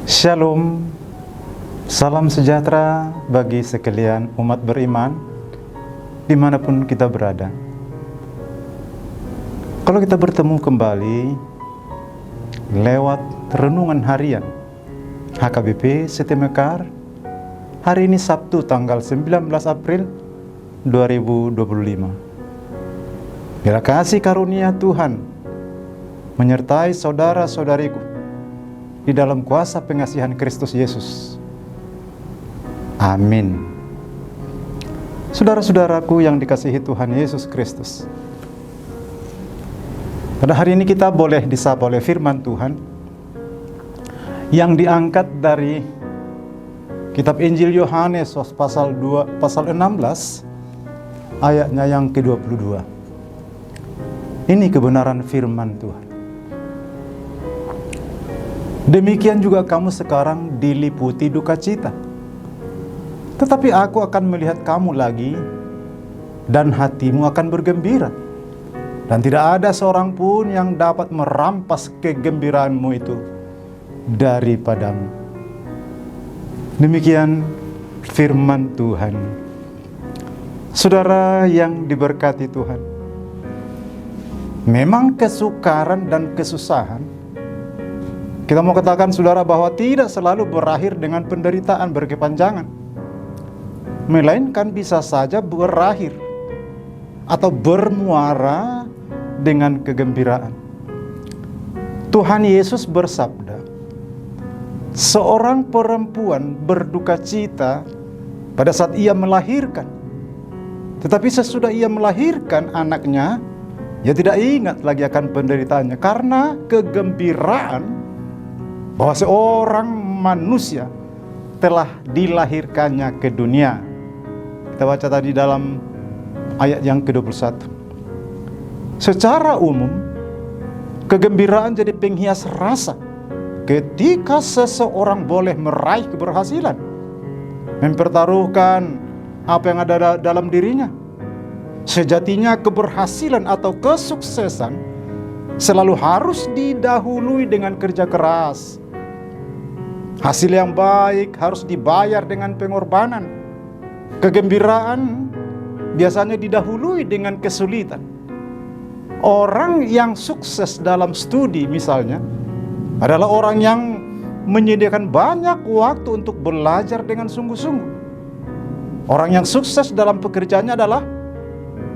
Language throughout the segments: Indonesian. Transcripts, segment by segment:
Shalom, salam sejahtera bagi sekalian umat beriman dimanapun kita berada. Kalau kita bertemu kembali lewat renungan harian HKBP City Mekar, hari ini Sabtu tanggal 19 April 2025. Bila kasih karunia Tuhan menyertai saudara-saudariku di dalam kuasa pengasihan Kristus Yesus. Amin. Saudara-saudaraku yang dikasihi Tuhan Yesus Kristus, pada hari ini kita boleh disapa oleh firman Tuhan yang diangkat dari kitab Injil Yohanes pasal 16 ayatnya yang ke-22. Ini kebenaran firman Tuhan. Demikian juga kamu sekarang diliputi duka cita. Tetapi aku akan melihat kamu lagi, dan hatimu akan bergembira. Dan tidak ada seorang pun yang dapat merampas kegembiraanmu itu daripadamu. Demikian firman Tuhan. Saudara yang diberkati Tuhan, memang kesukaran dan kesusahan, kita mau katakan saudara bahwa tidak selalu berakhir dengan penderitaan berkepanjangan, melainkan bisa saja berakhir atau bermuara dengan kegembiraan. Tuhan Yesus bersabda, seorang perempuan berduka cita pada saat ia melahirkan, tetapi sesudah ia melahirkan anaknya, ia tidak ingat lagi akan penderitaannya karena kegembiraan bahwa seorang manusia telah dilahirkannya ke dunia. Kita baca tadi dalam ayat yang ke-21. Secara umum, kegembiraan jadi penghias rasa ketika seseorang boleh meraih keberhasilan, mempertaruhkan apa yang ada dalam dirinya. Sejatinya keberhasilan atau kesuksesan selalu harus didahului dengan kerja keras. Hasil yang baik harus dibayar dengan pengorbanan. Kegembiraan biasanya didahului dengan kesulitan. Orang yang sukses dalam studi misalnya adalah orang yang menyediakan banyak waktu untuk belajar dengan sungguh-sungguh. Orang yang sukses dalam pekerjaannya adalah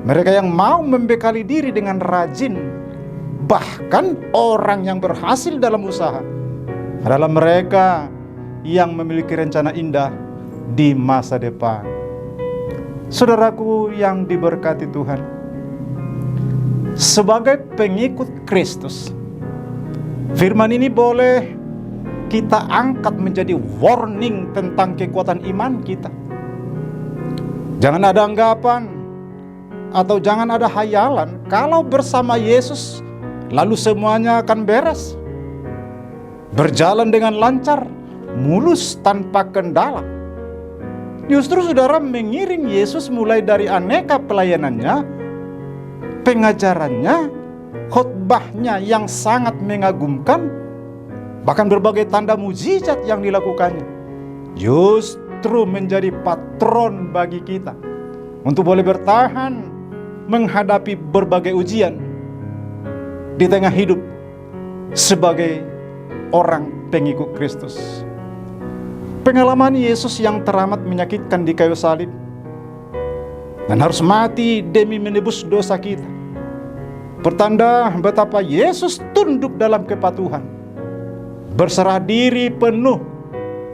mereka yang mau membekali diri dengan rajin. Bahkan orang yang berhasil dalam usaha adalah mereka yang memiliki rencana indah di masa depan. Saudaraku yang diberkati Tuhan, sebagai pengikut Kristus, firman ini boleh kita angkat menjadi warning tentang kekuatan iman kita. Jangan ada anggapan atau jangan ada hayalan kalau bersama Yesus lalu semuanya akan beres, berjalan dengan lancar, mulus tanpa kendala. Justru saudara mengiring Yesus mulai dari aneka pelayanannya, pengajarannya, khotbahnya yang sangat mengagumkan, bahkan berbagai tanda mujizat yang dilakukannya, justru menjadi patron bagi kita untuk boleh bertahan menghadapi berbagai ujian di tengah hidup sebagai orang pengikut Kristus. Pengalaman Yesus yang teramat menyakitkan di kayu salib dan harus mati demi menebus dosa kita, pertanda betapa Yesus tunduk dalam kepatuhan, berserah diri penuh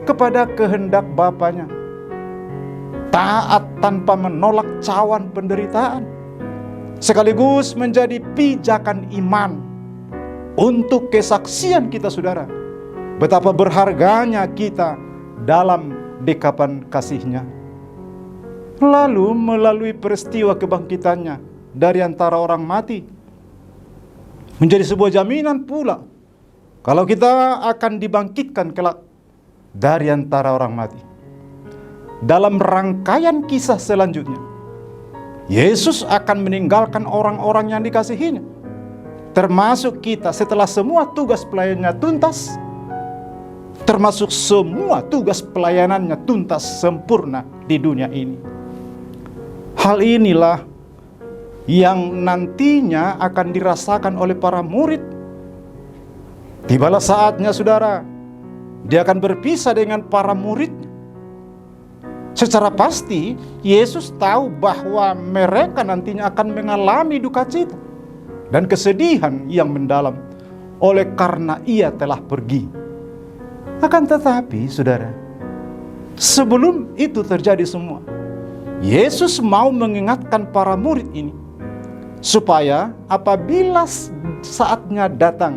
kepada kehendak Bapanya, taat tanpa menolak cawan penderitaan, sekaligus menjadi pijakan iman untuk kesaksian kita saudara, betapa berharganya kita dalam dekapan kasih-Nya. Lalu melalui peristiwa kebangkitannya dari antara orang mati, menjadi sebuah jaminan pula kalau kita akan dibangkitkan kelak dari antara orang mati. Dalam rangkaian kisah selanjutnya, Yesus akan meninggalkan orang-orang yang dikasihinya, termasuk kita setelah semua tugas pelayanannya tuntas. termasuk semua tugas pelayanannya tuntas sempurna di dunia ini. Hal inilah yang nantinya akan dirasakan oleh para murid. Tibalah saatnya, saudara, dia akan berpisah dengan para muridnya. Secara pasti Yesus tahu bahwa mereka nantinya akan mengalami duka cita dan kesedihan yang mendalam oleh karena ia telah pergi. Akan tetapi, saudara, sebelum itu terjadi semua, Yesus mau mengingatkan para murid ini supaya apabila saatnya datang,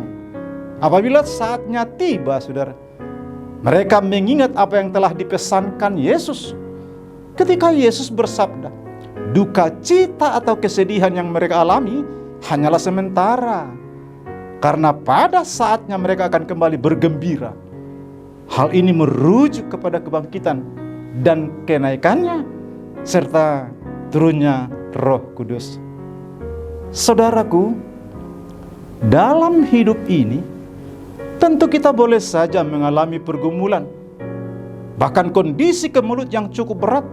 apabila saatnya tiba, saudara, mereka mengingat apa yang telah dipesankan Yesus. Ketika Yesus bersabda, duka cita atau kesedihan yang mereka alami hanyalah sementara, karena pada saatnya mereka akan kembali bergembira. Hal ini merujuk kepada kebangkitan dan kenaikannya, serta turunnya Roh Kudus. Saudaraku, dalam hidup ini tentu kita boleh saja mengalami pergumulan, bahkan kondisi kemelut yang cukup berat.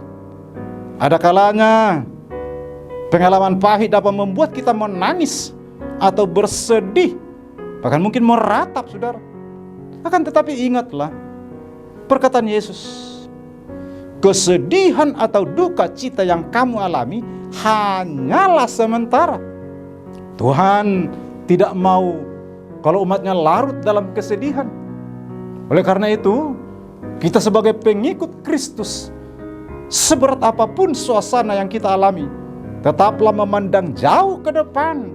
Ada kalanya pengalaman pahit dapat membuat kita menangis atau bersedih, bahkan mungkin meratap, saudara. Akan tetapi ingatlah perkataan Yesus, kesedihan atau duka cita yang kamu alami hanyalah sementara. Tuhan tidak mau kalau umatnya larut dalam kesedihan. Oleh karena itu, kita sebagai pengikut Kristus, seberat apapun suasana yang kita alami, tetaplah memandang jauh ke depan,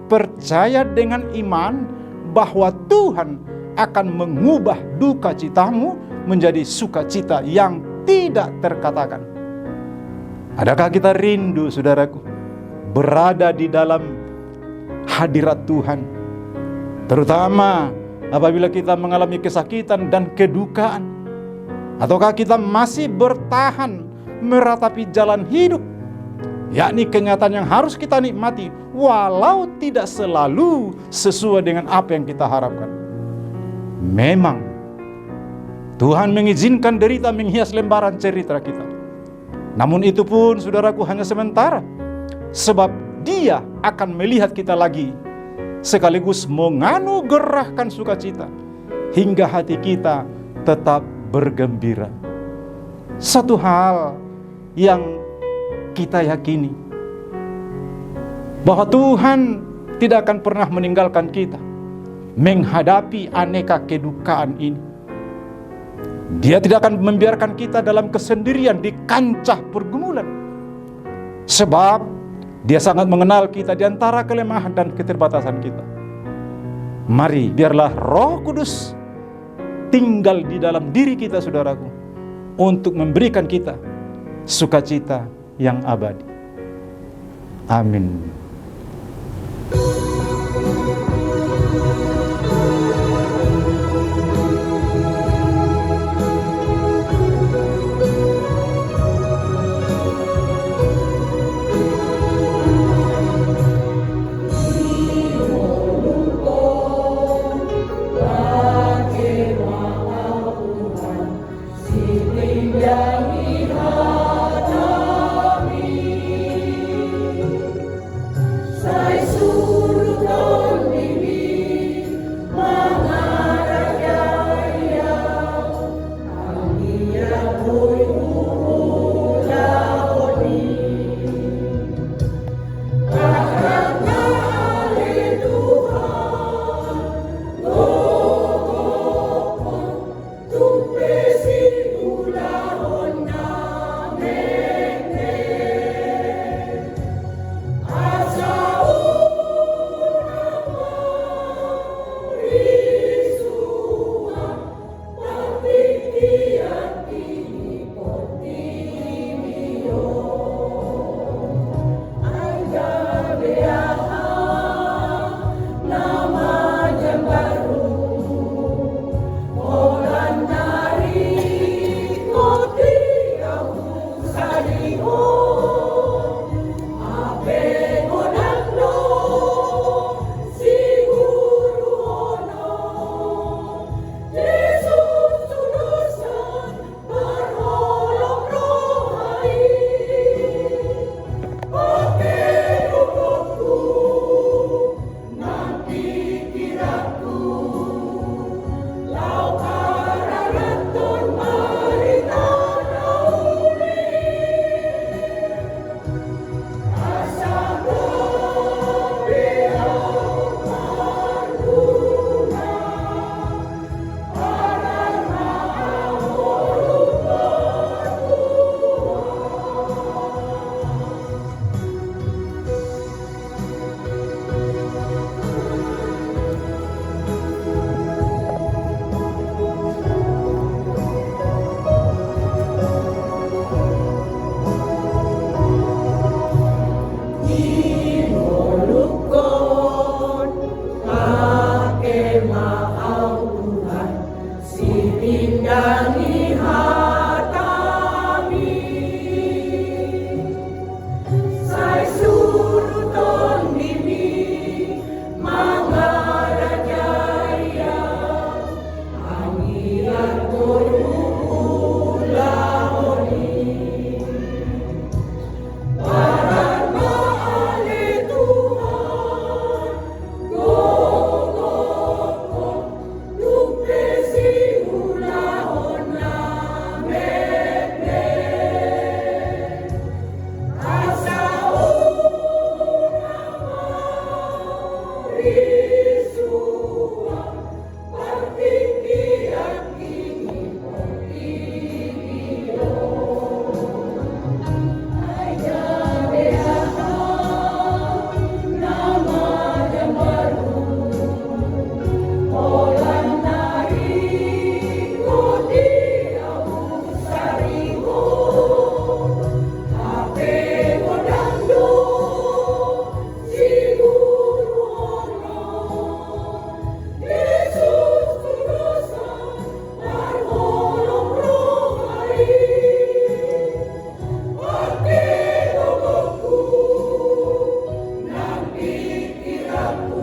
percaya dengan iman bahwa Tuhan akan mengubah duka citamu menjadi sukacita yang tidak terkatakan. Adakah kita rindu, saudaraku, berada di dalam hadirat Tuhan, terutama apabila kita mengalami kesakitan dan kedukaan? Ataukah kita masih bertahan meratapi jalan hidup, yakni kenyataan yang harus kita nikmati walau tidak selalu sesuai dengan apa yang kita harapkan? Memang Tuhan mengizinkan derita menghias lembaran cerita kita. Namun itu pun, saudaraku, hanya sementara, sebab Dia akan melihat kita lagi, sekaligus menganugerahkan sukacita hingga hati kita tetap bergembira. Satu hal yang kita yakini, bahwa Tuhan tidak akan pernah meninggalkan kita menghadapi aneka kedukaan ini. Dia tidak akan membiarkan kita dalam kesendirian di kancah pergumulan, sebab Dia sangat mengenal kita di antara kelemahan dan keterbatasan kita. Mari biarlah Roh Kudus tinggal di dalam diri kita, saudaraku, untuk memberikan kita sukacita yang abadi. Amin. Aku